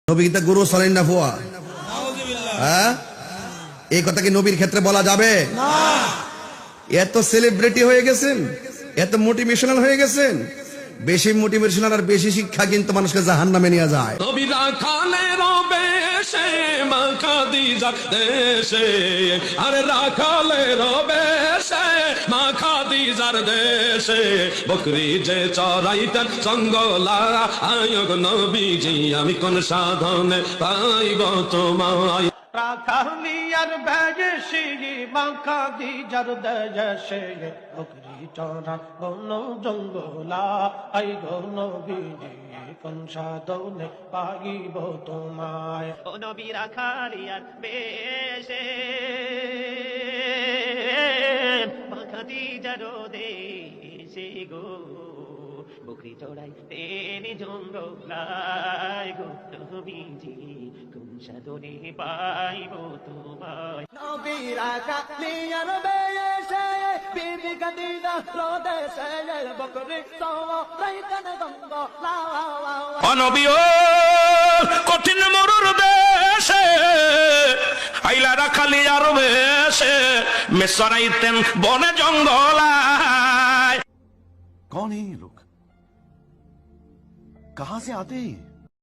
নবী কিন্তু গুরু চলেন না ফুয়া, হ্যাঁ? এই কথা কি নবীর ক্ষেত্রে বলা যাবে? এত সেলিব্রিটি হয়ে গেছেন, এত মোটিভেশনাল হয়ে গেছেন। বেশি মোটিভেশনাল আর বেশি শিক্ষা কিন্তু মানুষকে জাহান্নামে নিয়ে যায়। নবীরা খানে রবে সে মাখা দিজার দেশে, আরে রাখালে রবে সে মাখা দিজার দেশে। বকরি যে চড়াইতেন জঙ্গলা আয়োগ নবীজি, আমি কোন সাধনে পাইব তোমায়। রাখালিয়ার বেশে মাখা দিজার দেশে, বকরি চড়া গণ জঙ্গলা আই গণ বিজি, কোন সাধনে পাইব তোমায়। ও নবী রাখালিয়ার বেশে মাখা দিজার দেশে গো, বকরি চড়াই তেনে জঙ্গলায় গো নবীজি, কোন সাধনে পাইব তোমায়। নবী রাখালিয়ার বেশে বিবি খাদিজা দেশে, বকরি চড়াইতেন জঙ্গলা। অনবী ও কঠিন মরুর দেশে আইলা রাখালি আর বেশে, মেসরাইতেন বনে জঙ্গলায়। कौन है ये लोग? कहां से आते हैं?